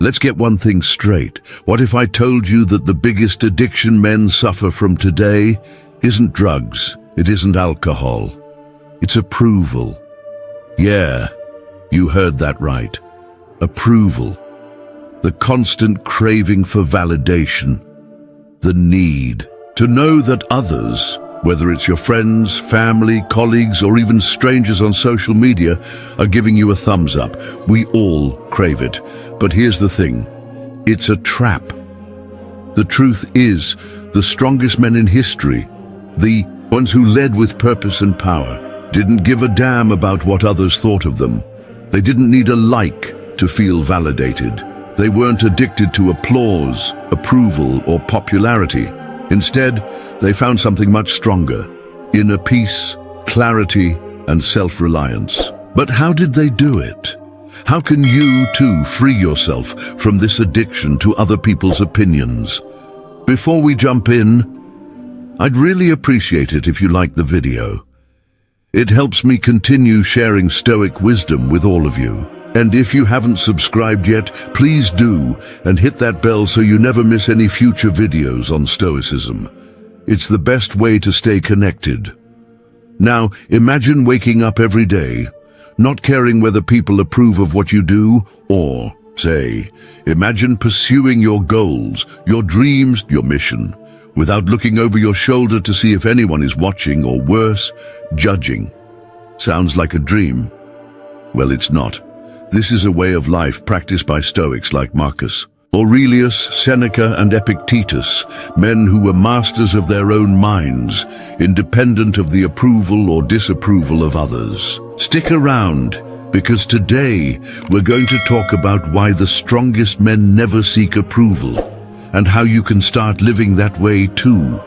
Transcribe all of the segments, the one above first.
Let's get one thing straight. What if I told you that the biggest addiction men suffer from today isn't drugs, it isn't alcohol, it's approval. Yeah, you heard that right. Approval. The constant craving for validation. The need to know that others, whether it's your friends, family, colleagues, or even strangers on social media, are giving you a thumbs up. We all crave it. But here's the thing. It's a trap. The truth is, the strongest men in history, the ones who led with purpose and power, didn't give a damn about what others thought of them. They didn't need a like to feel validated. They weren't addicted to applause, approval, or popularity. Instead, they found something much stronger: inner peace, clarity, and self-reliance. But how did they do it? How can you, too, free yourself from this addiction to other people's opinions? Before we jump in, I'd really appreciate it if you like the video. It helps me continue sharing Stoic wisdom with all of you. And if you haven't subscribed yet, please do, and hit that bell so you never miss any future videos on Stoicism. It's the best way to stay connected. Now, imagine waking up every day, not caring whether people approve of what you do, or, say, imagine pursuing your goals, your dreams, your mission, without looking over your shoulder to see if anyone is watching, or worse, judging. Sounds like a dream? Well, it's not. This is a way of life practiced by Stoics like Marcus, Aurelius, Seneca, and Epictetus, men who were masters of their own minds, independent of the approval or disapproval of others. Stick around, because today we're going to talk about why the strongest men never seek approval, and how you can start living that way too.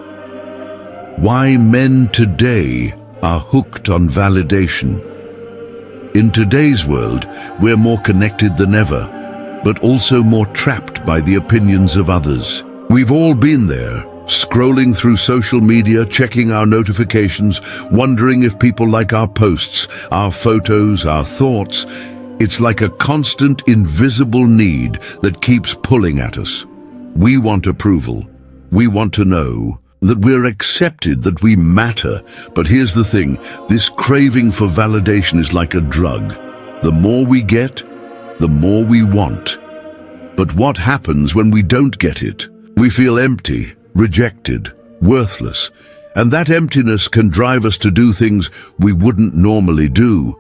Why men today are hooked on validation. In today's world, we're more connected than ever, but also more trapped by the opinions of others. We've all been there, scrolling through social media, checking our notifications, wondering if people like our posts, our photos, our thoughts. It's like a constant, invisible need that keeps pulling at us. We want approval. We want to know that we're accepted, that we matter. But here's the thing, this craving for validation is like a drug. The more we get, the more we want. But what happens when we don't get it? We feel empty, rejected, worthless. And that emptiness can drive us to do things we wouldn't normally do,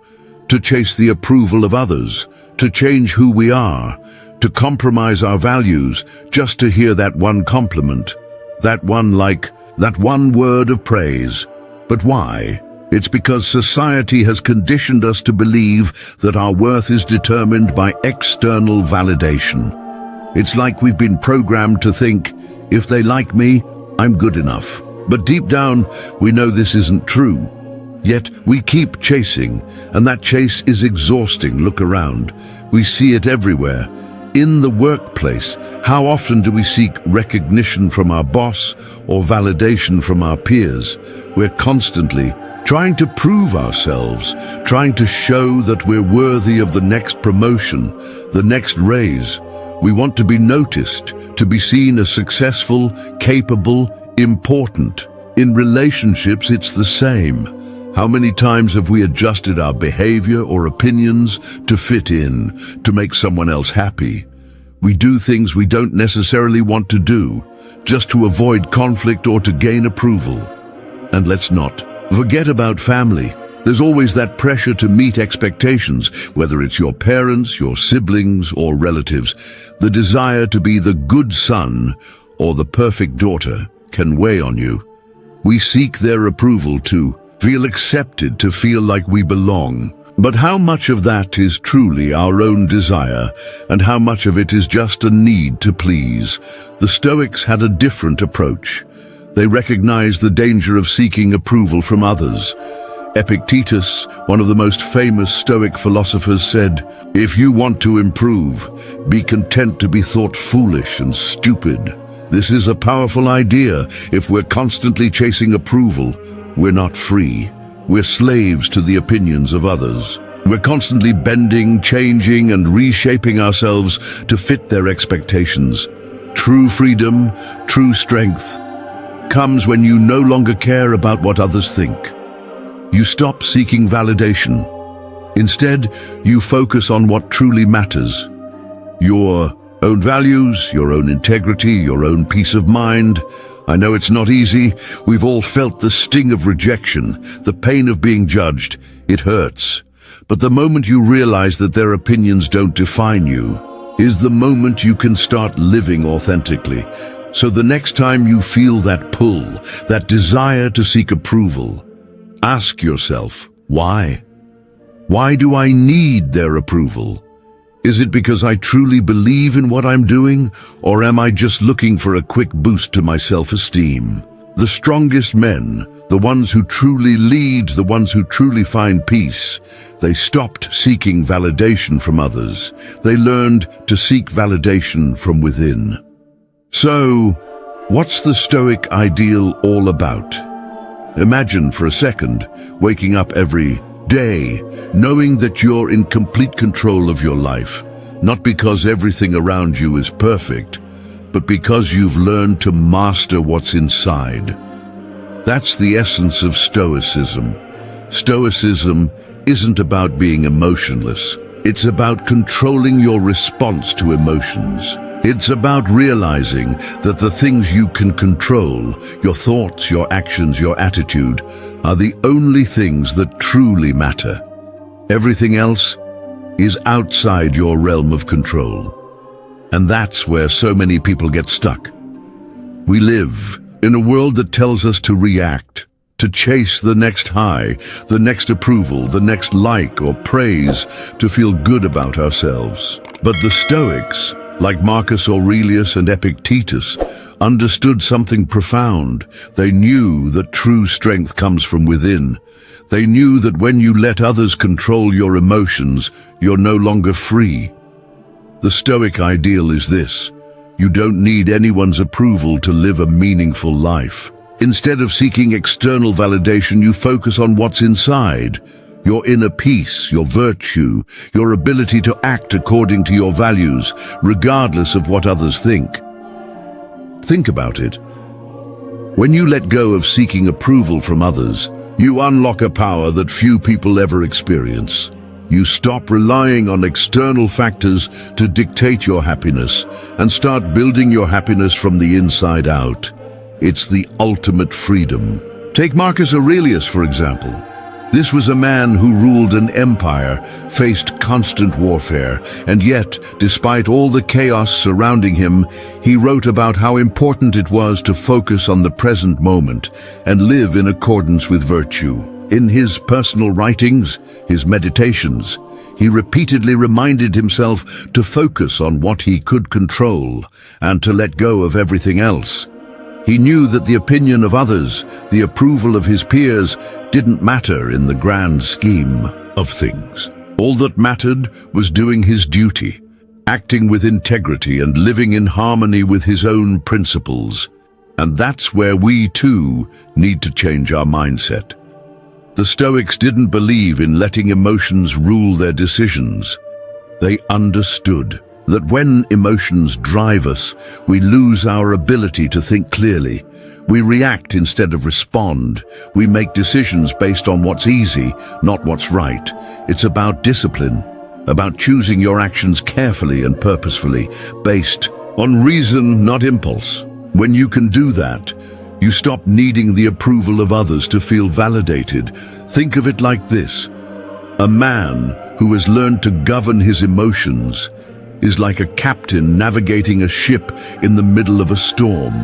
to chase the approval of others, to change who we are, to compromise our values just to hear that one compliment. That one like, that one word of praise. But why? It's because society has conditioned us to believe that our worth is determined by external validation. It's like we've been programmed to think, if they like me, I'm good enough. But deep down, we know this isn't true. Yet we keep chasing, and that chase is exhausting. Look around. We see it everywhere. In the workplace, how often do we seek recognition from our boss or validation from our peers? We're constantly trying to prove ourselves, trying to show that we're worthy of the next promotion, the next raise. We want to be noticed, to be seen as successful, capable, important. In relationships, it's the same. How many times have we adjusted our behavior or opinions to fit in, to make someone else happy? We do things we don't necessarily want to do, just to avoid conflict or to gain approval. And let's not forget about family. There's always that pressure to meet expectations, whether it's your parents, your siblings, or relatives. The desire to be the good son or the perfect daughter can weigh on you. We seek their approval to feel accepted, to feel like we belong. But how much of that is truly our own desire, and how much of it is just a need to please? The Stoics had a different approach. They recognized the danger of seeking approval from others. Epictetus, one of the most famous Stoic philosophers, said, "If you want to improve, be content to be thought foolish and stupid." This is a powerful idea. If we're constantly chasing approval, we're not free. We're slaves to the opinions of others. We're constantly bending, changing, and reshaping ourselves to fit their expectations. True freedom, true strength, comes when you no longer care about what others think. You stop seeking validation. Instead, you focus on what truly matters. Your own values, your own integrity, your own peace of mind. I know it's not easy. We've all felt the sting of rejection, the pain of being judged. It hurts. But the moment you realize that their opinions don't define you is the moment you can start living authentically. So the next time you feel that pull, that desire to seek approval, ask yourself, why? Why do I need their approval? Is it because I truly believe in what I'm doing, or am I just looking for a quick boost to my self-esteem? The strongest men, the ones who truly lead, the ones who truly find peace, they stopped seeking validation from others. They learned to seek validation from within. So, what's the Stoic ideal all about? Imagine for a second waking up every day knowing that you're in complete control of your life, not because everything around you is perfect, but because you've learned to master what's inside. That's the essence of Stoicism. Stoicism isn't about being emotionless. It's about controlling your response to emotions. It's about realizing that the things you can control, your thoughts, your actions, your attitude, are the only things that truly matter. Everything else is outside your realm of control. And that's where so many people get stuck. We live in a world that tells us to react, to chase the next high, the next approval, the next like or praise, to feel good about ourselves. But the Stoics, like Marcus Aurelius and Epictetus, understood something profound. They knew that true strength comes from within. They knew that when you let others control your emotions, you're no longer free. The Stoic ideal is this: you don't need anyone's approval to live a meaningful life. Instead of seeking external validation, you focus on what's inside: your inner peace, your virtue, your ability to act according to your values, regardless of what others think. Think about it. When you let go of seeking approval from others, you unlock a power that few people ever experience. You stop relying on external factors to dictate your happiness and start building your happiness from the inside out. It's the ultimate freedom. Take Marcus Aurelius, for example. This was a man who ruled an empire, faced constant warfare, and yet, despite all the chaos surrounding him, he wrote about how important it was to focus on the present moment and live in accordance with virtue. In his personal writings, his meditations, he repeatedly reminded himself to focus on what he could control and to let go of everything else. He knew that the opinion of others, the approval of his peers, didn't matter in the grand scheme of things. All that mattered was doing his duty, acting with integrity and living in harmony with his own principles. And that's where we too need to change our mindset. The Stoics didn't believe in letting emotions rule their decisions. They understood that when emotions drive us, we lose our ability to think clearly. We react instead of respond. We make decisions based on what's easy, not what's right. It's about discipline, about choosing your actions carefully and purposefully, based on reason, not impulse. When you can do that, you stop needing the approval of others to feel validated. Think of it like this: a man who has learned to govern his emotions is like a captain navigating a ship in the middle of a storm.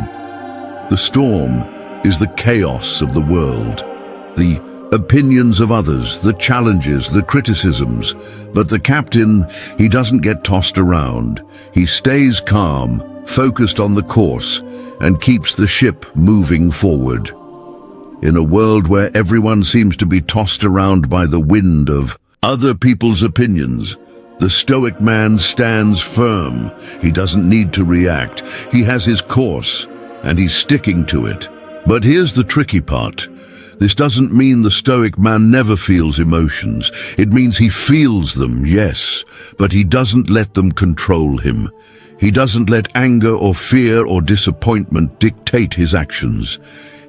The storm is the chaos of the world, the opinions of others, the challenges, the criticisms. But the captain, he doesn't get tossed around. He stays calm, focused on the course, and keeps the ship moving forward. In a world where everyone seems to be tossed around by the wind of other people's opinions, the Stoic man stands firm. He doesn't need to react. He has his course, and he's sticking to it. But here's the tricky part. This doesn't mean the Stoic man never feels emotions. It means he feels them, yes, but he doesn't let them control him. He doesn't let anger or fear or disappointment dictate his actions.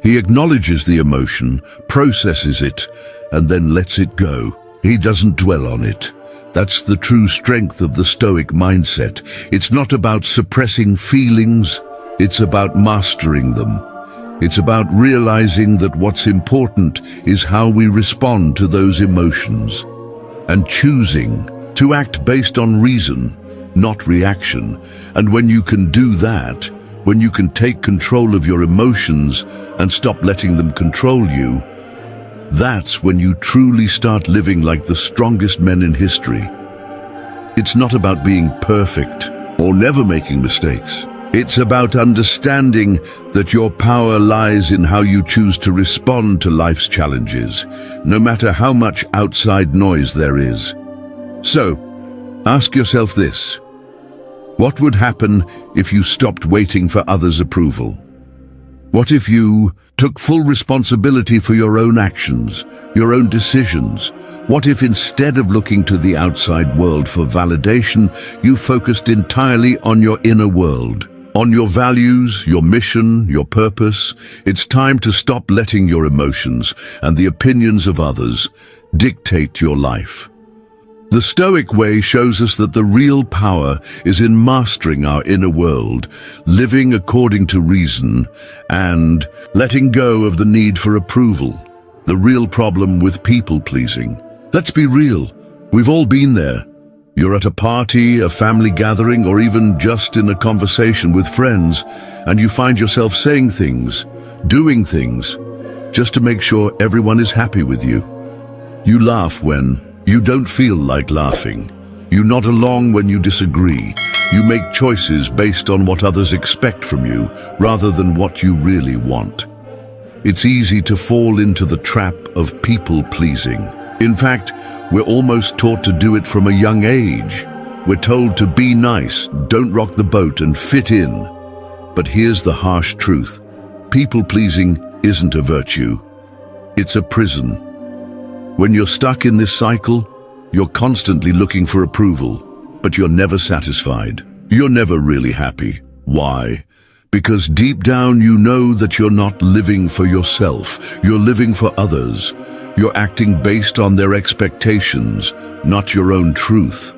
He acknowledges the emotion, processes it, and then lets it go. He doesn't dwell on it. That's the true strength of the Stoic mindset. It's not about suppressing feelings, it's about mastering them. It's about realizing that what's important is how we respond to those emotions, and choosing to act based on reason, not reaction. And when you can do that, when you can take control of your emotions and stop letting them control you, that's when you truly start living like the strongest men in history. It's not about being perfect or never making mistakes. It's about understanding that your power lies in how you choose to respond to life's challenges, no matter how much outside noise there is. So, ask yourself this: what would happen if you stopped waiting for others' approval? What if you took full responsibility for your own actions, your own decisions? What if instead of looking to the outside world for validation, you focused entirely on your inner world? On your values, your mission, your purpose? It's time to stop letting your emotions and the opinions of others dictate your life. The Stoic way shows us that the real power is in mastering our inner world, living according to reason, and letting go of the need for approval. The real problem with people-pleasing. Let's be real, we've all been there. You're at a party, a family gathering, or even just in a conversation with friends, and you find yourself saying things, doing things, just to make sure everyone is happy with you. You laugh when you don't feel like laughing. You nod along when you disagree. You make choices based on what others expect from you, rather than what you really want. It's easy to fall into the trap of people-pleasing. In fact, we're almost taught to do it from a young age. We're told to be nice, don't rock the boat, and fit in. But here's the harsh truth. People-pleasing isn't a virtue. It's a prison. When you're stuck in this cycle, you're constantly looking for approval, but you're never satisfied. You're never really happy. Why? Because deep down you know that you're not living for yourself. You're living for others. You're acting based on their expectations, not your own truth.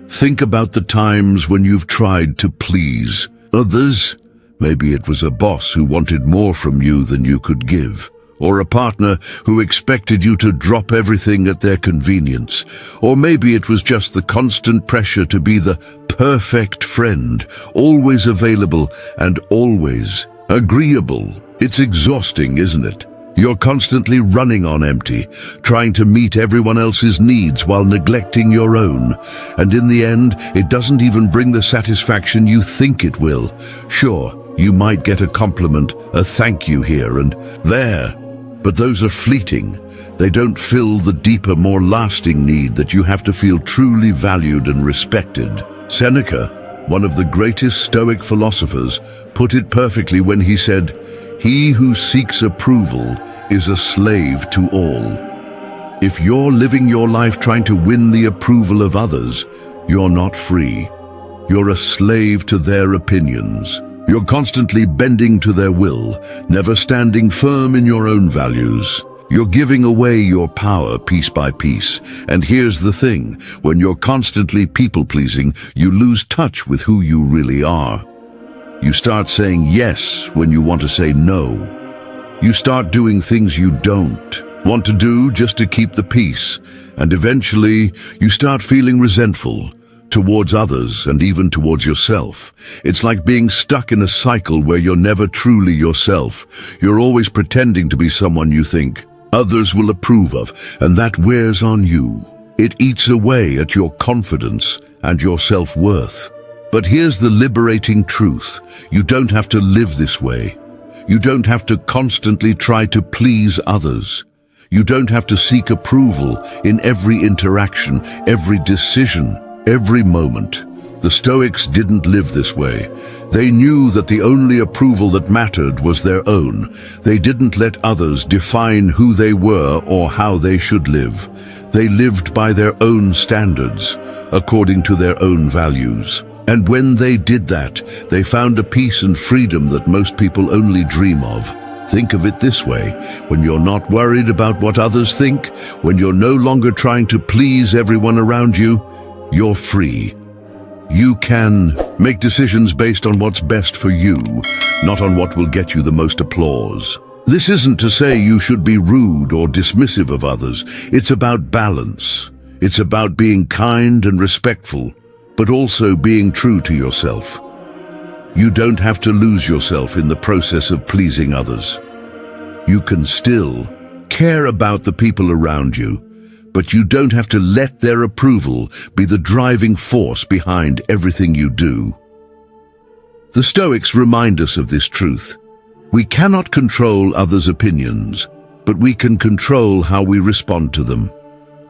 Think about the times when you've tried to please others. Maybe it was a boss who wanted more from you than you could give, or a partner who expected you to drop everything at their convenience. Or maybe it was just the constant pressure to be the perfect friend, always available and always agreeable. It's exhausting, isn't it? You're constantly running on empty, trying to meet everyone else's needs while neglecting your own. And in the end, it doesn't even bring the satisfaction you think it will. Sure, you might get a compliment, a thank you here and there, but those are fleeting. They don't fill the deeper, more lasting need that you have to feel truly valued and respected. Seneca, one of the greatest Stoic philosophers, put it perfectly when he said, "He who seeks approval is a slave to all." If you're living your life trying to win the approval of others, you're not free. You're a slave to their opinions. You're constantly bending to their will, never standing firm in your own values. You're giving away your power piece by piece. And here's the thing, when you're constantly people-pleasing, you lose touch with who you really are. You start saying yes when you want to say no. You start doing things you don't want to do just to keep the peace. And eventually, you start feeling resentful towards others and even towards yourself. It's like being stuck in a cycle where you're never truly yourself. You're always pretending to be someone you think others will approve of, and that wears on you. It eats away at your confidence and your self-worth. But here's the liberating truth. You don't have to live this way. You don't have to constantly try to please others. You don't have to seek approval in every interaction, every decision, every moment. The Stoics didn't live this way. They knew that the only approval that mattered was their own. They didn't let others define who they were or how they should live. They lived by their own standards, according to their own values. And when they did that, they found a peace and freedom that most people only dream of. Think of it this way: when you're not worried about what others think, when you're no longer trying to please everyone around you, you're free. You can make decisions based on what's best for you, not on what will get you the most applause. This isn't to say you should be rude or dismissive of others. It's about balance. It's about being kind and respectful, but also being true to yourself. You don't have to lose yourself in the process of pleasing others. You can still care about the people around you, but you don't have to let their approval be the driving force behind everything you do. The Stoics remind us of this truth. We cannot control others' opinions, but we can control how we respond to them.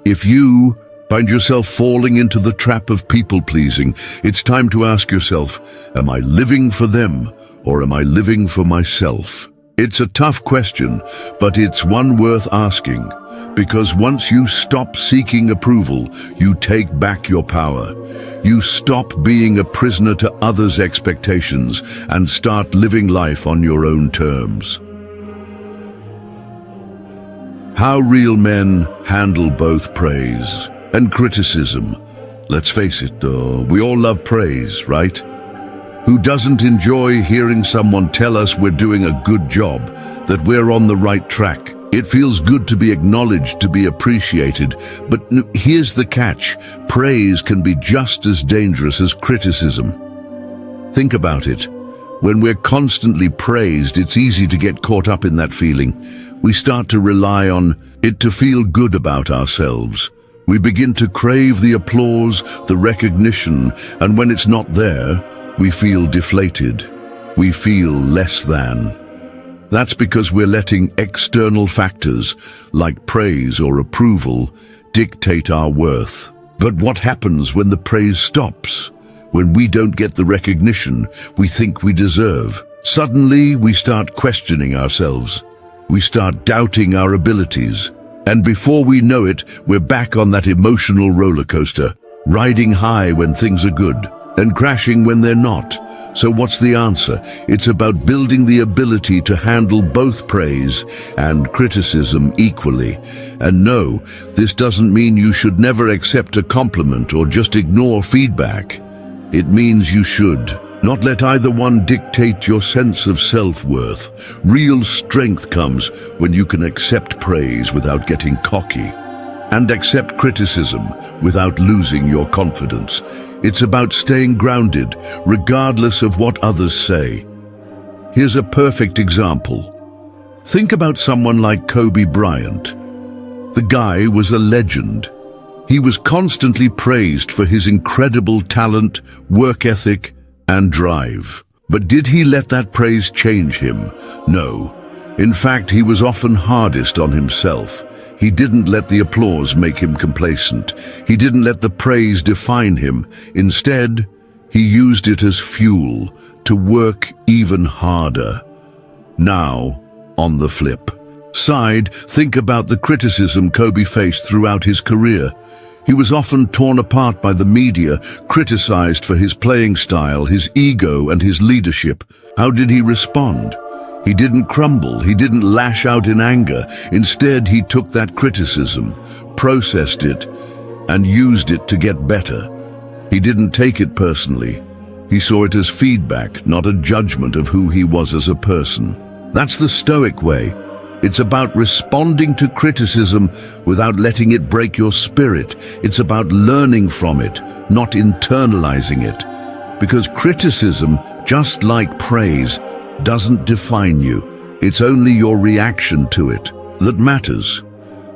If you find yourself falling into the trap of people-pleasing, it's time to ask yourself, am I living for them or am I living for myself? It's a tough question, but it's one worth asking, because once you stop seeking approval, you take back your power. You stop being a prisoner to others' expectations and start living life on your own terms. How real men handle both praise and criticism. Let's face it, we all love praise, right? Who doesn't enjoy hearing someone tell us we're doing a good job, that we're on the right track? It feels good to be acknowledged, to be appreciated. But here's the catch: praise can be just as dangerous as criticism. Think about it. When we're constantly praised, it's easy to get caught up in that feeling. We start to rely on it to feel good about ourselves. We begin to crave the applause, the recognition, and when it's not there, we feel deflated. We feel less than. That's because we're letting external factors, like praise or approval, dictate our worth. But what happens when the praise stops? When we don't get the recognition we think we deserve? Suddenly, we start questioning ourselves. We start doubting our abilities. And before we know it, we're back on that emotional roller coaster, riding high when things are good and crashing when they're not. So what's the answer? It's about building the ability to handle both praise and criticism equally. And no, this doesn't mean you should never accept a compliment or just ignore feedback. It means you should not let either one dictate your sense of self-worth. Real strength comes when you can accept praise without getting cocky, and accept criticism without losing your confidence. It's about staying grounded, regardless of what others say. Here's a perfect example. Think about someone like Kobe Bryant. The guy was a legend. He was constantly praised for his incredible talent, work ethic, and drive. But did he let that praise change him? No. In fact, he was often hardest on himself. He didn't let the applause make him complacent. He didn't let the praise define him. Instead, he used it as fuel to work even harder. Now, on the flip side, think about the criticism Kobe faced throughout his career. He was often torn apart by the media, criticized for his playing style, his ego, and his leadership. How did he respond? He didn't crumble, he didn't lash out in anger. Instead, he took that criticism, processed it, and used it to get better. He didn't take it personally. He saw it as feedback, not a judgment of who he was as a person. That's the Stoic way. It's about responding to criticism without letting it break your spirit. It's about learning from it, not internalizing it. Because criticism, just like praise, doesn't define you. It's only your reaction to it that matters.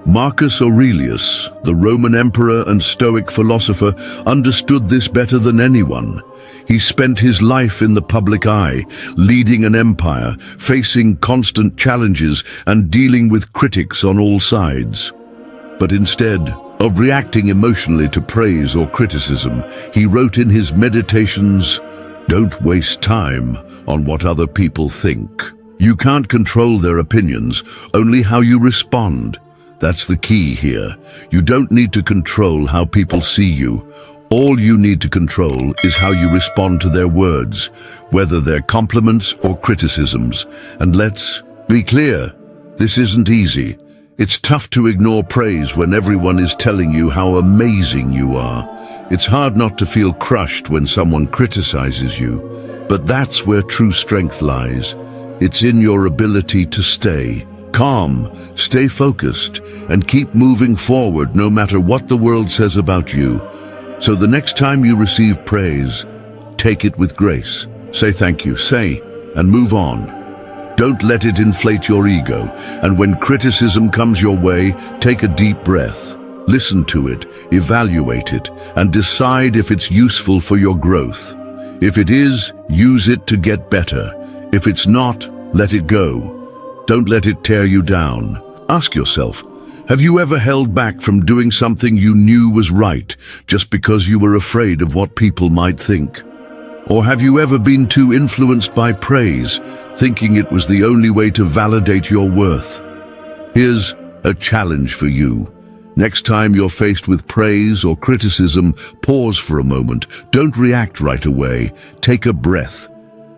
Marcus Aurelius, the Roman emperor and Stoic philosopher, understood this better than anyone. He spent his life in the public eye, leading an empire, facing constant challenges and dealing with critics on all sides. But instead, of reacting emotionally to praise or criticism. He wrote in his meditations, "Don't waste time on what other people think. You can't control their opinions, only how you respond." That's the key here. You don't need to control how people see you. All you need to control is how you respond to their words, whether they're compliments or criticisms. And let's be clear, this isn't easy. It's tough to ignore praise when everyone is telling you how amazing you are. It's hard not to feel crushed when someone criticizes you. But that's where true strength lies. It's in your ability to stay calm, stay focused, and keep moving forward no matter what the world says about you. So the next time you receive praise, take it with grace. Say thank you, and move on. Don't let it inflate your ego, and when criticism comes your way, take a deep breath. Listen to it, evaluate it, and decide if it's useful for your growth. If it is, use it to get better. If it's not, let it go. Don't let it tear you down. Ask yourself, have you ever held back from doing something you knew was right just because you were afraid of what people might think? Or have you ever been too influenced by praise, thinking it was the only way to validate your worth? Here's a challenge for you. Next time you're faced with praise or criticism, pause for a moment. Don't react right away. Take a breath.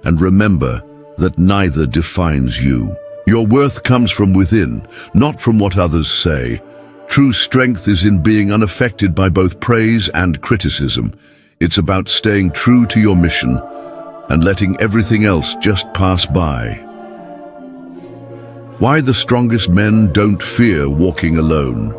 And remember that neither defines you. Your worth comes from within, not from what others say. True strength is in being unaffected by both praise and criticism. It's about staying true to your mission and letting everything else just pass by. Why the strongest men don't fear walking alone.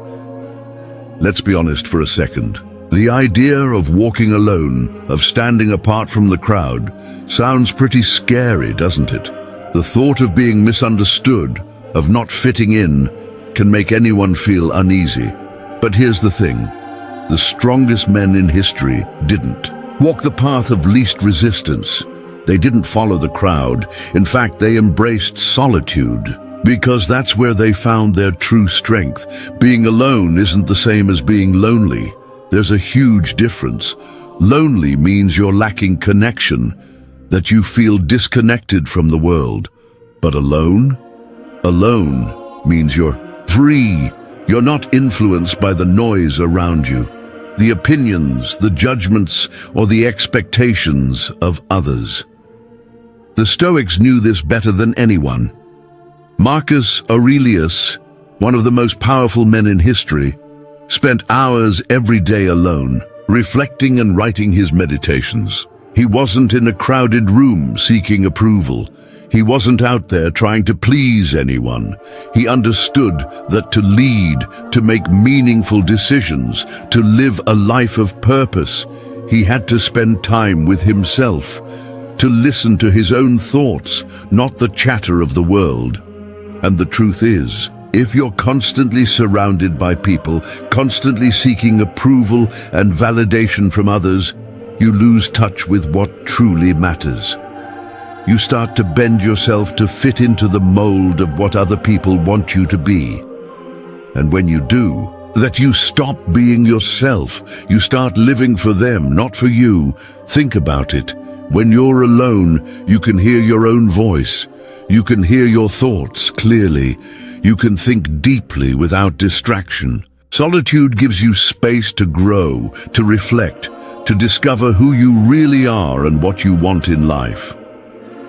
Let's be honest for a second. The idea of walking alone, of standing apart from the crowd, sounds pretty scary, doesn't it? The thought of being misunderstood, of not fitting in, can make anyone feel uneasy. But here's the thing. The strongest men in history didn't walk the path of least resistance. They didn't follow the crowd. In fact, they embraced solitude, because that's where they found their true strength. Being alone isn't the same as being lonely. There's a huge difference. Lonely means you're lacking connection, that you feel disconnected from the world. But alone? Alone means you're free. You're not influenced by the noise around you, the opinions, the judgments, or the expectations of others. The Stoics knew this better than anyone. Marcus Aurelius, one of the most powerful men in history, spent hours every day alone, reflecting and writing his meditations. He wasn't in a crowded room seeking approval. He wasn't out there trying to please anyone. He understood that to lead, to make meaningful decisions, to live a life of purpose, he had to spend time with himself, to listen to his own thoughts, not the chatter of the world. And the truth is, if you're constantly surrounded by people, constantly seeking approval and validation from others, you lose touch with what truly matters. You start to bend yourself to fit into the mold of what other people want you to be. And when you do, that you stop being yourself. You start living for them, not for you. Think about it. When you're alone, you can hear your own voice. You can hear your thoughts clearly. You can think deeply without distraction. Solitude gives you space to grow, to reflect, to discover who you really are and what you want in life.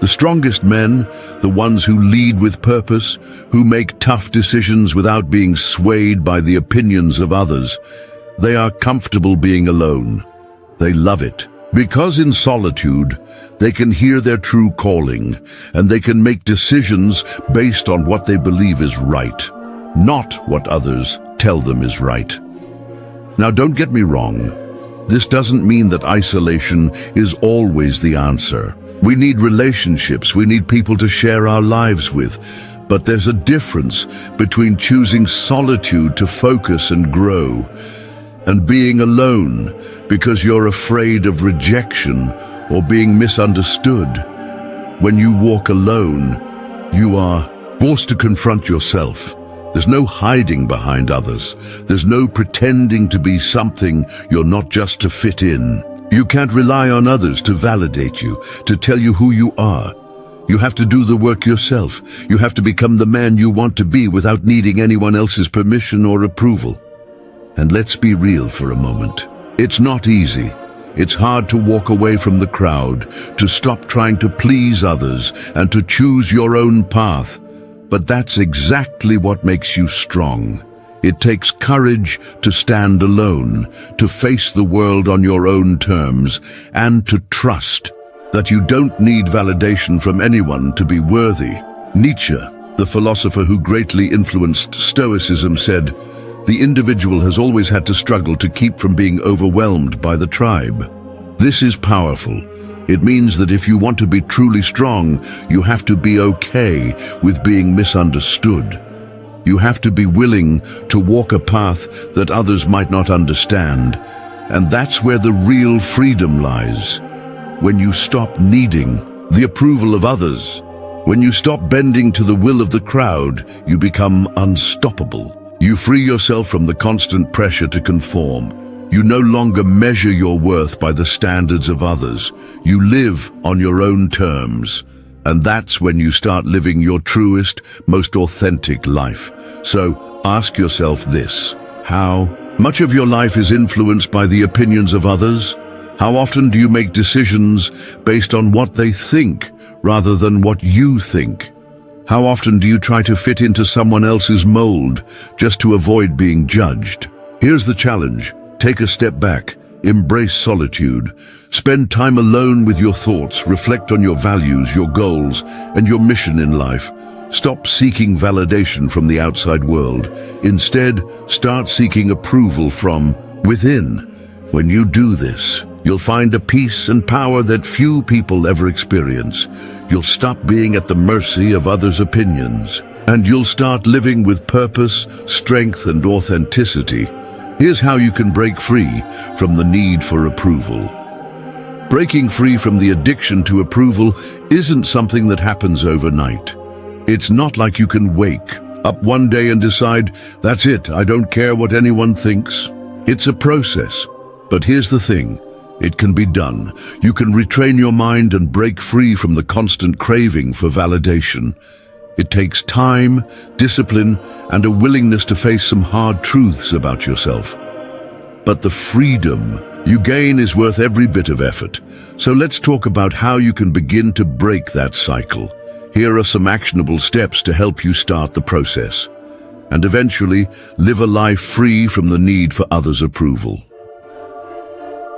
The strongest men, the ones who lead with purpose, who make tough decisions without being swayed by the opinions of others, they are comfortable being alone. They love it. Because in solitude, they can hear their true calling, and they can make decisions based on what they believe is right, not what others tell them is right. Now, don't get me wrong. This doesn't mean that isolation is always the answer. We need relationships, we need people to share our lives with, but there's a difference between choosing solitude to focus and grow, and being alone because you're afraid of rejection or being misunderstood. When you walk alone, you are forced to confront yourself, There's no hiding behind others. There's no pretending to be something you're not just to fit in. You can't rely on others to validate you, to tell you who you are. You have to do the work yourself. You have to become the man you want to be without needing anyone else's permission or approval. And let's be real for a moment. It's not easy. It's hard to walk away from the crowd, to stop trying to please others, and to choose your own path. But that's exactly what makes you strong. It takes courage to stand alone, to face the world on your own terms, and to trust that you don't need validation from anyone to be worthy. Nietzsche, the philosopher who greatly influenced Stoicism, said, "The individual has always had to struggle to keep from being overwhelmed by the tribe." This is powerful. It means that if you want to be truly strong, you have to be okay with being misunderstood. You have to be willing to walk a path that others might not understand. And that's where the real freedom lies. When you stop needing the approval of others, when you stop bending to the will of the crowd, you become unstoppable. You free yourself from the constant pressure to conform. You no longer measure your worth by the standards of others. You live on your own terms. And that's when you start living your truest, most authentic life. So ask yourself this: how much of your life is influenced by the opinions of others? How often do you make decisions based on what they think rather than what you think? How often do you try to fit into someone else's mold just to avoid being judged? Here's the challenge. Take a step back. Embrace solitude. Spend time alone with your thoughts. Reflect on your values, your goals, and your mission in life. Stop seeking validation from the outside world. Instead, start seeking approval from within. When you do this, you'll find a peace and power that few people ever experience. You'll stop being at the mercy of others' opinions, and you'll start living with purpose, strength, and authenticity. Here's how you can break free from the need for approval. Breaking free from the addiction to approval isn't something that happens overnight. It's not like you can wake up one day and decide, "That's it, I don't care what anyone thinks." It's a process. But here's the thing. It can be done. You can retrain your mind and break free from the constant craving for validation. It takes time, discipline, and a willingness to face some hard truths about yourself. But the freedom you gain is worth every bit of effort. So let's talk about how you can begin to break that cycle. Here are some actionable steps to help you start the process and eventually live a life free from the need for others' approval.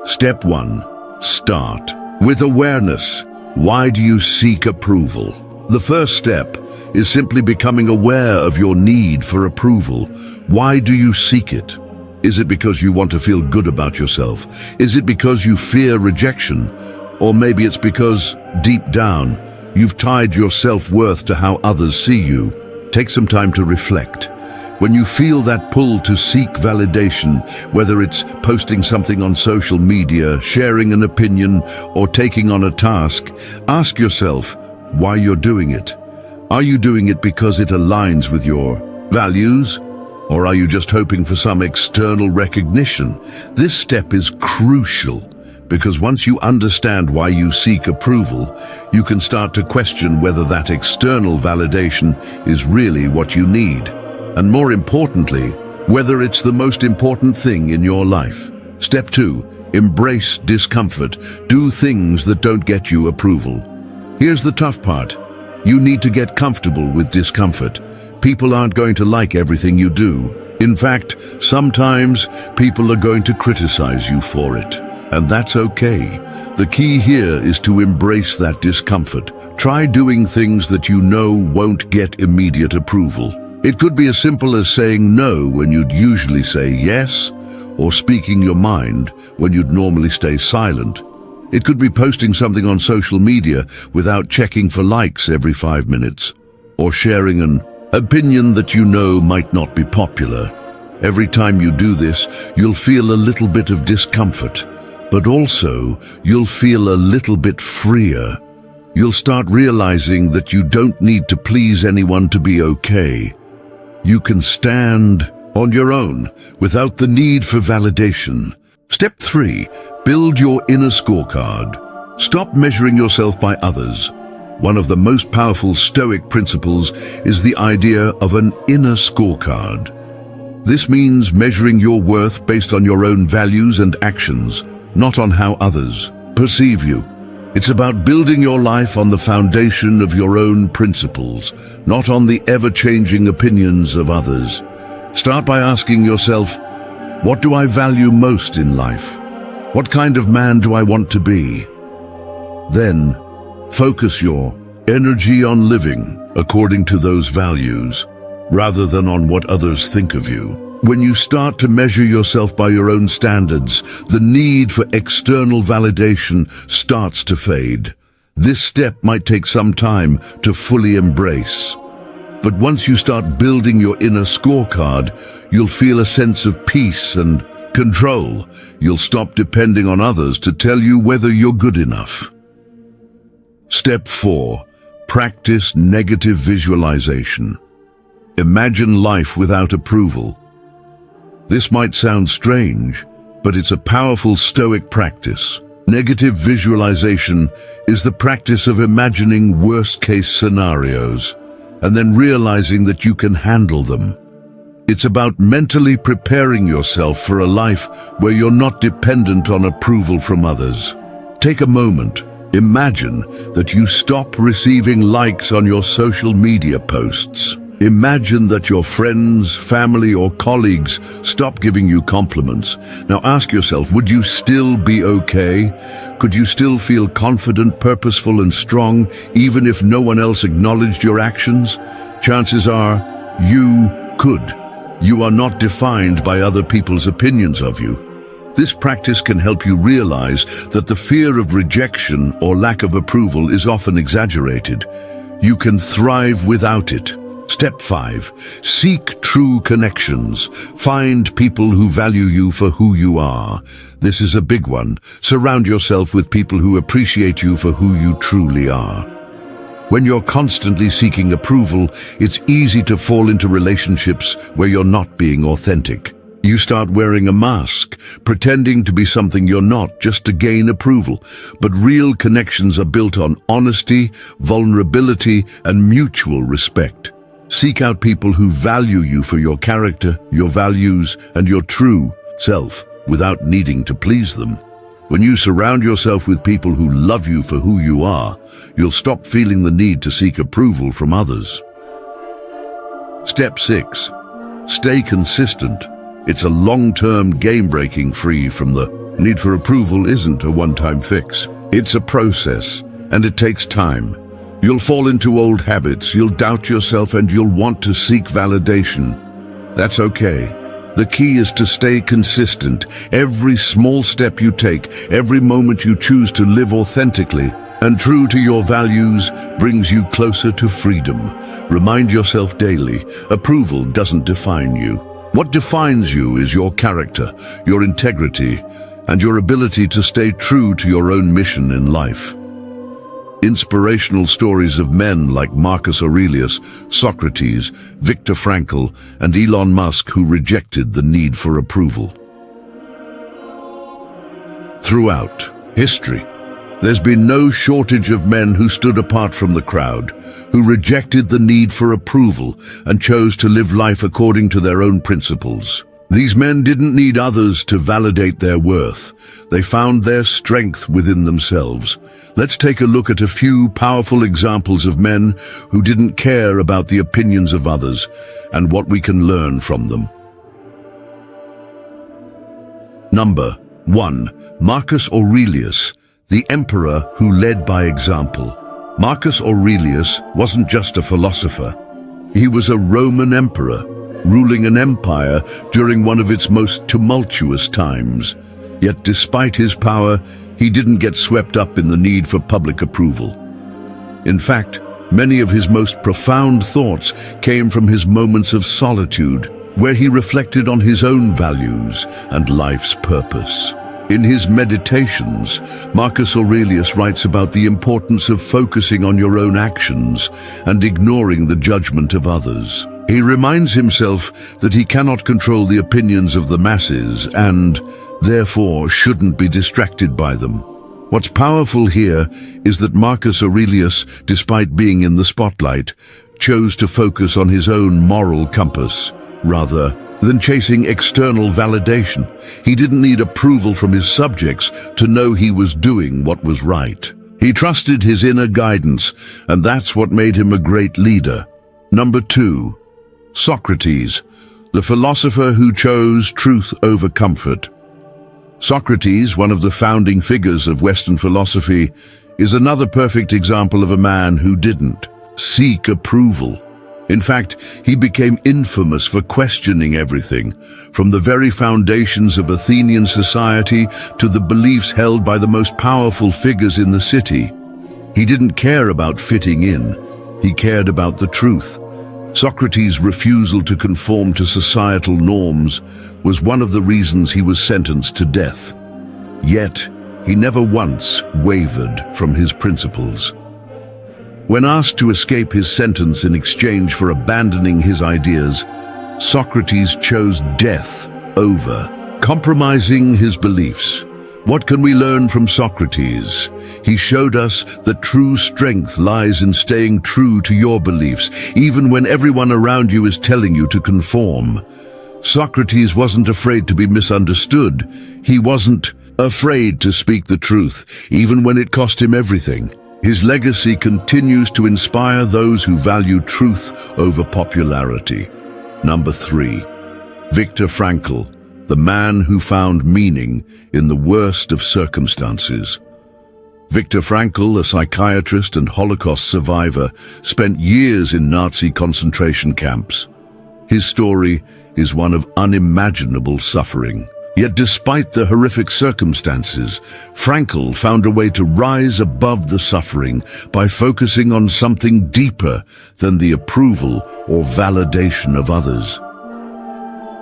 Step 1. Start with awareness. Why do you seek approval? The first step is simply becoming aware of your need for approval. Why do you seek it? Is it because you want to feel good about yourself? Is it because you fear rejection? Or maybe it's because, deep down, you've tied your self-worth to how others see you. Take some time to reflect. When you feel that pull to seek validation, whether it's posting something on social media, sharing an opinion, or taking on a task, ask yourself why you're doing it. Are you doing it because it aligns with your values? Or are you just hoping for some external recognition? This step is crucial because once you understand why you seek approval, you can start to question whether that external validation is really what you need. And more importantly, whether it's the most important thing in your life. Step 2, embrace discomfort. Do things that don't get you approval. Here's the tough part. You need to get comfortable with discomfort. People aren't going to like everything you do. In fact, sometimes people are going to criticize you for it. And that's okay. The key here is to embrace that discomfort. Try doing things that you know won't get immediate approval. It could be as simple as saying no when you'd usually say yes, or speaking your mind when you'd normally stay silent. It could be posting something on social media without checking for likes every 5 minutes, or sharing an opinion that you know might not be popular. Every time you do this, you'll feel a little bit of discomfort, but also you'll feel a little bit freer. You'll start realizing that you don't need to please anyone to be okay. You can stand on your own without the need for validation. Step 3. Build your inner scorecard. Stop measuring yourself by others. One of the most powerful Stoic principles is the idea of an inner scorecard. This means measuring your worth based on your own values and actions, not on how others perceive you. It's about building your life on the foundation of your own principles, not on the ever-changing opinions of others. Start by asking yourself, what do I value most in life? What kind of man do I want to be? Then, focus your energy on living according to those values, rather than on what others think of you. When you start to measure yourself by your own standards, the need for external validation starts to fade. This step might take some time to fully embrace. But once you start building your inner scorecard, you'll feel a sense of peace and control. You'll stop depending on others to tell you whether you're good enough. Step 4. Practice negative visualization. Imagine life without approval. This might sound strange, but it's a powerful Stoic practice. Negative visualization is the practice of imagining worst-case scenarios and then realizing that you can handle them. It's about mentally preparing yourself for a life where you're not dependent on approval from others. Take a moment. Imagine that you stop receiving likes on your social media posts. Imagine that your friends, family, or colleagues stop giving you compliments. Now ask yourself, would you still be okay? Could you still feel confident, purposeful, and strong, even if no one else acknowledged your actions? Chances are, you could. You are not defined by other people's opinions of you. This practice can help you realize that the fear of rejection or lack of approval is often exaggerated. You can thrive without it. Step 5. Seek true connections. Find people who value you for who you are. This is a big one. Surround yourself with people who appreciate you for who you truly are. When you're constantly seeking approval, it's easy to fall into relationships where you're not being authentic. You start wearing a mask, pretending to be something you're not just to gain approval. But real connections are built on honesty, vulnerability, and mutual respect. Seek out people who value you for your character, your values, and your true self without needing to please them. When you surround yourself with people who love you for who you are, you'll stop feeling the need to seek approval from others. Step 6. Stay consistent. It's a long-term game breaking free from the need for approval isn't a one-time fix. It's a process, and it takes time. You'll fall into old habits, you'll doubt yourself, and you'll want to seek validation. That's okay. The key is to stay consistent. Every small step you take, every moment you choose to live authentically and true to your values brings you closer to freedom. Remind yourself daily, approval doesn't define you. What defines you is your character, your integrity, and your ability to stay true to your own mission in life. Inspirational stories of men like Marcus Aurelius, Socrates, Viktor Frankl, and Elon Musk who rejected the need for approval. Throughout history, there's been no shortage of men who stood apart from the crowd, who rejected the need for approval and chose to live life according to their own principles. These men didn't need others to validate their worth. They found their strength within themselves. Let's take a look at a few powerful examples of men who didn't care about the opinions of others and what we can learn from them. Number 1. Marcus Aurelius, the emperor who led by example. Marcus Aurelius wasn't just a philosopher. He was a Roman emperor, ruling an empire during one of its most tumultuous times. Yet despite his power, he didn't get swept up in the need for public approval. In fact, many of his most profound thoughts came from his moments of solitude, where he reflected on his own values and life's purpose. In his Meditations, Marcus Aurelius writes about the importance of focusing on your own actions and ignoring the judgment of others. He reminds himself that he cannot control the opinions of the masses and, therefore, shouldn't be distracted by them. What's powerful here is that Marcus Aurelius, despite being in the spotlight, chose to focus on his own moral compass, rather than chasing external validation. He didn't need approval from his subjects to know he was doing what was right. He trusted his inner guidance, and that's what made him a great leader. Number 2. Socrates, the philosopher who chose truth over comfort. Socrates, one of the founding figures of Western philosophy, is another perfect example of a man who didn't seek approval. In fact, he became infamous for questioning everything, from the very foundations of Athenian society to the beliefs held by the most powerful figures in the city. He didn't care about fitting in, he cared about the truth. Socrates' refusal to conform to societal norms was one of the reasons he was sentenced to death. Yet, he never once wavered from his principles. When asked to escape his sentence in exchange for abandoning his ideas, Socrates chose death over compromising his beliefs. What can we learn from Socrates? He showed us that true strength lies in staying true to your beliefs, even when everyone around you is telling you to conform. Socrates wasn't afraid to be misunderstood. He wasn't afraid to speak the truth, even when it cost him everything. His legacy continues to inspire those who value truth over popularity. Number 3. Viktor Frankl, the man who found meaning in the worst of circumstances. Viktor Frankl, a psychiatrist and Holocaust survivor, spent years in Nazi concentration camps. His story is one of unimaginable suffering. Yet despite the horrific circumstances, Frankl found a way to rise above the suffering by focusing on something deeper than the approval or validation of others.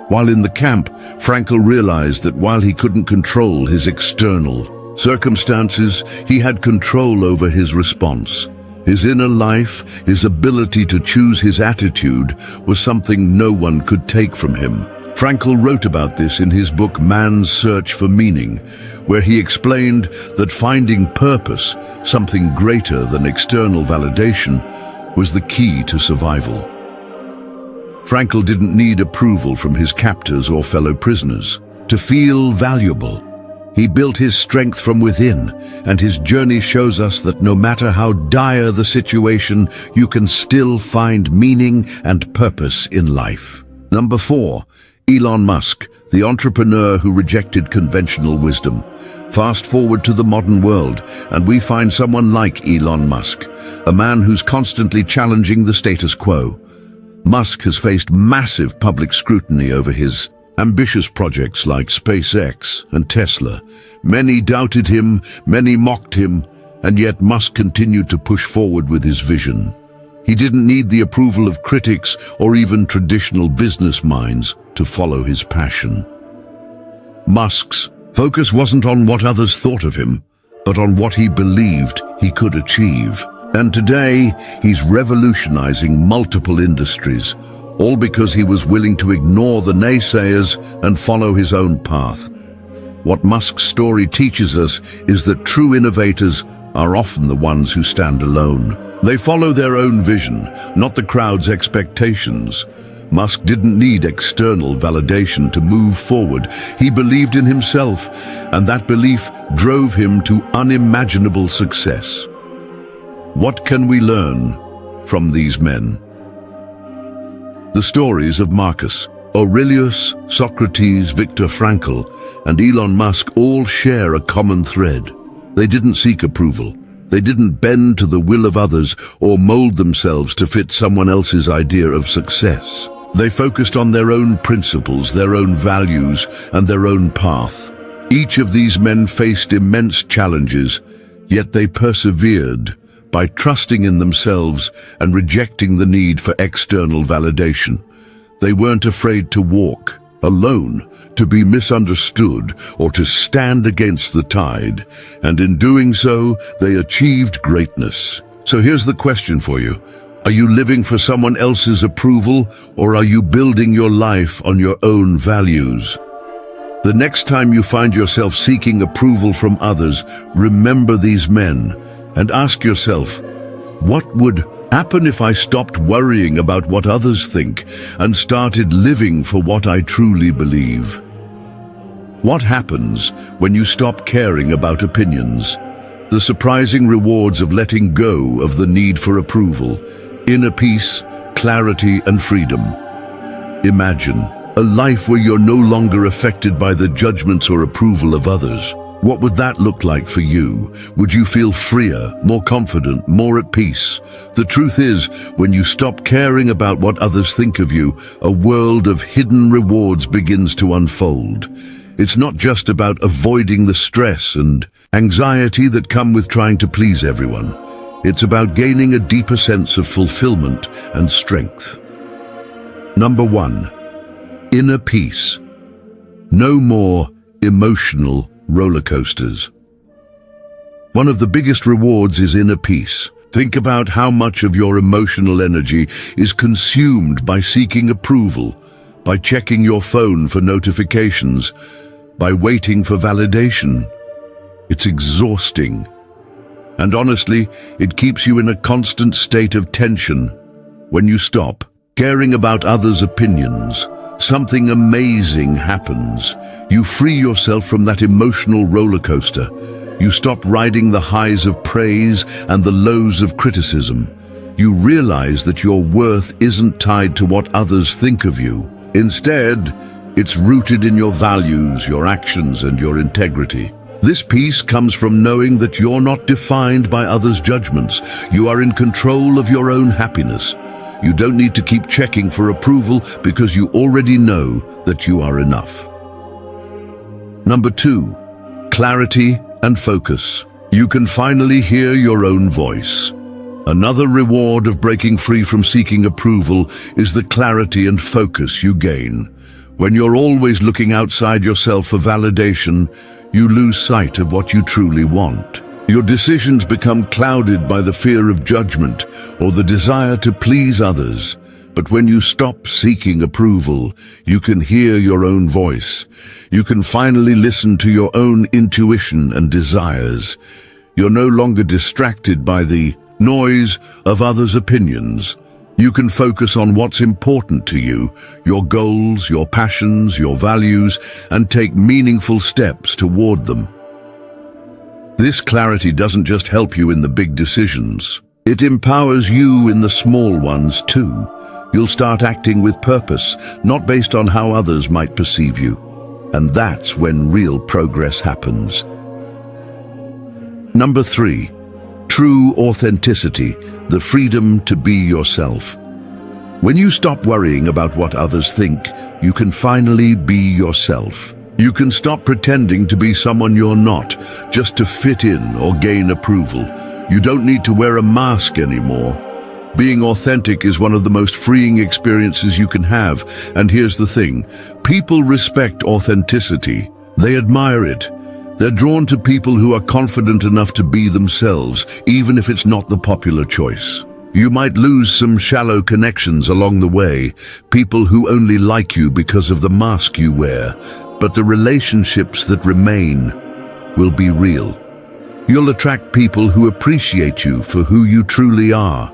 While in the camp, Frankl realized that while he couldn't control his external circumstances, he had control over his response. His inner life, his ability to choose his attitude, was something no one could take from him. Frankl wrote about this in his book Man's Search for Meaning, where he explained that finding purpose, something greater than external validation, was the key to survival. Frankl didn't need approval from his captors or fellow prisoners to feel valuable. He built his strength from within, and his journey shows us that no matter how dire the situation, you can still find meaning and purpose in life. Number 4. Elon Musk, the entrepreneur who rejected conventional wisdom. Fast forward to the modern world, and we find someone like Elon Musk, a man who's constantly challenging the status quo. Musk has faced massive public scrutiny over his ambitious projects like SpaceX and Tesla. Many doubted him, many mocked him, and yet Musk continued to push forward with his vision. He didn't need the approval of critics or even traditional business minds to follow his passion. Musk's focus wasn't on what others thought of him, but on what he believed he could achieve. And today, he's revolutionizing multiple industries, all because he was willing to ignore the naysayers and follow his own path. What Musk's story teaches us is that true innovators are often the ones who stand alone. They follow their own vision, not the crowd's expectations. Musk didn't need external validation to move forward. He believed in himself, and that belief drove him to unimaginable success. What can we learn from these men? The stories of Marcus Aurelius, Socrates, Viktor Frankl, and Elon Musk all share a common thread. They didn't seek approval. They didn't bend to the will of others or mold themselves to fit someone else's idea of success. They focused on their own principles, their own values, and their own path. Each of these men faced immense challenges, yet they persevered by trusting in themselves and rejecting the need for external validation. They weren't afraid to walk alone, to be misunderstood, or to stand against the tide, and in doing so, they achieved greatness. So here's the question for you. Are you living for someone else's approval, or are you building your life on your own values? The next time you find yourself seeking approval from others, remember these men and ask yourself, what would happen if I stopped worrying about what others think and started living for what I truly believe? What happens when you stop caring about opinions? The surprising rewards of letting go of the need for approval, inner peace, clarity, and freedom. Imagine a life where you're no longer affected by the judgments or approval of others. What would that look like for you? Would you feel freer, more confident, more at peace? The truth is, when you stop caring about what others think of you, a world of hidden rewards begins to unfold. It's not just about avoiding the stress and anxiety that come with trying to please everyone. It's about gaining a deeper sense of fulfillment and strength. Number 1. Inner peace. No more emotional roller coasters. One of the biggest rewards is inner peace. Think about how much of your emotional energy is consumed by seeking approval, by checking your phone for notifications, by waiting for validation. It's exhausting. And honestly, it keeps you in a constant state of tension. When you stop caring about others' opinions, something amazing happens. You free yourself from that emotional roller coaster. You stop riding the highs of praise and the lows of criticism. You realize that your worth isn't tied to what others think of you. Instead, it's rooted in your values, your actions, and your integrity. This peace comes from knowing that you're not defined by others' judgments. You are in control of your own happiness. You don't need to keep checking for approval because you already know that you are enough. Number 2, clarity and focus. You can finally hear your own voice. Another reward of breaking free from seeking approval is the clarity and focus you gain. When you're always looking outside yourself for validation, you lose sight of what you truly want. Your decisions become clouded by the fear of judgment or the desire to please others. But when you stop seeking approval, you can hear your own voice. You can finally listen to your own intuition and desires. You're no longer distracted by the noise of others' opinions. You can focus on what's important to you, your goals, your passions, your values, and take meaningful steps toward them. This clarity doesn't just help you in the big decisions. It empowers you in the small ones too. You'll start acting with purpose, not based on how others might perceive you. And that's when real progress happens. Number 3, true authenticity, the freedom to be yourself. When you stop worrying about what others think, you can finally be yourself. You can stop pretending to be someone you're not, just to fit in or gain approval. You don't need to wear a mask anymore. Being authentic is one of the most freeing experiences you can have. And here's the thing, people respect authenticity. They admire it. They're drawn to people who are confident enough to be themselves, even if it's not the popular choice. You might lose some shallow connections along the way, people who only like you because of the mask you wear. But the relationships that remain will be real. You'll attract people who appreciate you for who you truly are,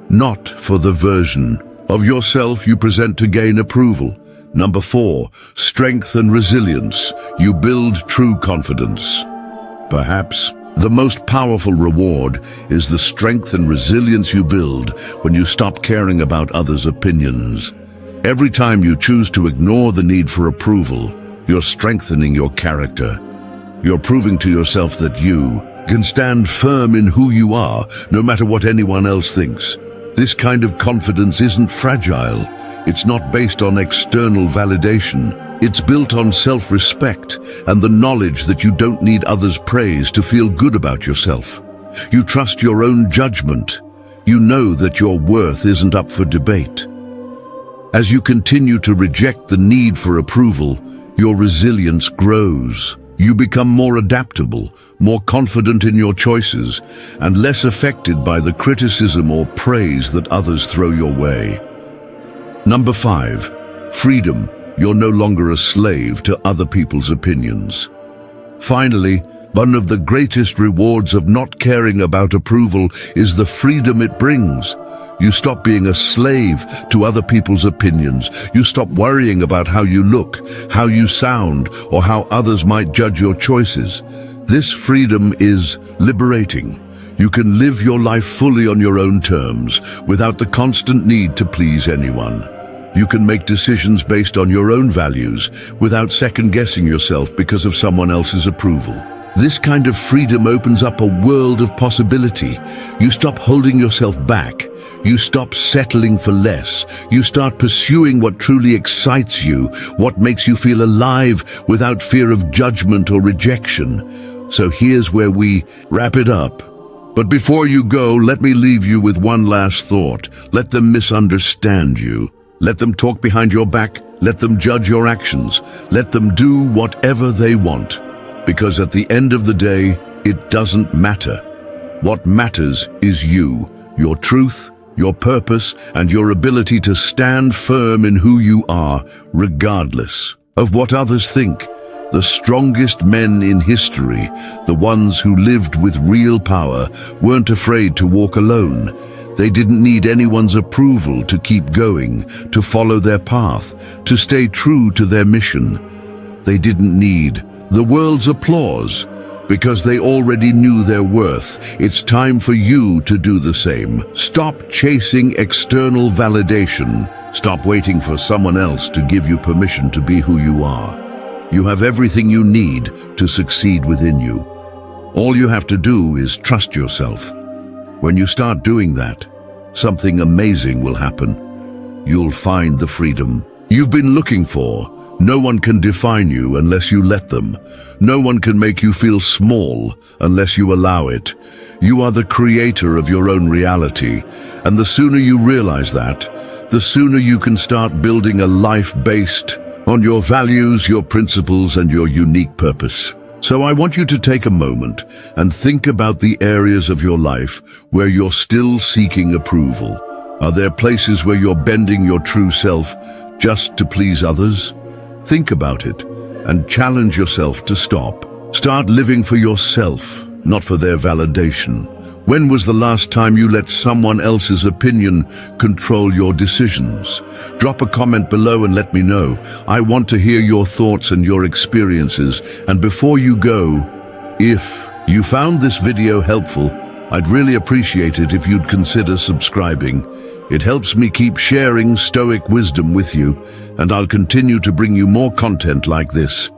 not for the version of yourself you present to gain approval. Number 4, strength and resilience. You build true confidence. Perhaps the most powerful reward is the strength and resilience you build when you stop caring about others' opinions. Every time you choose to ignore the need for approval, you're strengthening your character. You're proving to yourself that you can stand firm in who you are, no matter what anyone else thinks. This kind of confidence isn't fragile. It's not based on external validation. It's built on self-respect and the knowledge that you don't need others' praise to feel good about yourself. You trust your own judgment. You know that your worth isn't up for debate. As you continue to reject the need for approval, your resilience grows. You become more adaptable, more confident in your choices, and less affected by the criticism or praise that others throw your way. Number 5, freedom. You're no longer a slave to other people's opinions. Finally, one of the greatest rewards of not caring about approval is the freedom it brings. You stop being a slave to other people's opinions. You stop worrying about how you look, how you sound, or how others might judge your choices. This freedom is liberating. You can live your life fully on your own terms, without the constant need to please anyone. You can make decisions based on your own values, without second-guessing yourself because of someone else's approval. This kind of freedom opens up a world of possibility. You stop holding yourself back. You stop settling for less. You start pursuing what truly excites you, what makes you feel alive without fear of judgment or rejection. So here's where we wrap it up. But before you go, let me leave you with one last thought. Let them misunderstand you. Let them talk behind your back. Let them judge your actions. Let them do whatever they want. Because at the end of the day, it doesn't matter. What matters is you, your truth, your purpose, and your ability to stand firm in who you are, regardless of what others think. The strongest men in history, the ones who lived with real power, weren't afraid to walk alone. They didn't need anyone's approval to keep going, to follow their path, to stay true to their mission. They didn't need the world's applause, because they already knew their worth. It's time for you to do the same. Stop chasing external validation. Stop waiting for someone else to give you permission to be who you are. You have everything you need to succeed within you. All you have to do is trust yourself. When you start doing that, something amazing will happen. You'll find the freedom you've been looking for. No one can define you unless you let them. No one can make you feel small unless you allow it. You are the creator of your own reality, and the sooner you realize that, the sooner you can start building a life based on your values, your principles, and your unique purpose. So I want you to take a moment and think about the areas of your life where you're still seeking approval. Are there places where you're bending your true self just to please others? Think about it and challenge yourself to stop. Start living for yourself, not for their validation. When was the last time you let someone else's opinion control your decisions? Drop a comment below and let me know. I want to hear your thoughts and your experiences. And before you go, if you found this video helpful, I'd really appreciate it if you'd consider subscribing. It helps me keep sharing Stoic wisdom with you, and I'll continue to bring you more content like this.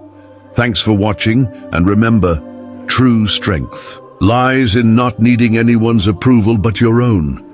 Thanks for watching, and remember, true strength lies in not needing anyone's approval but your own.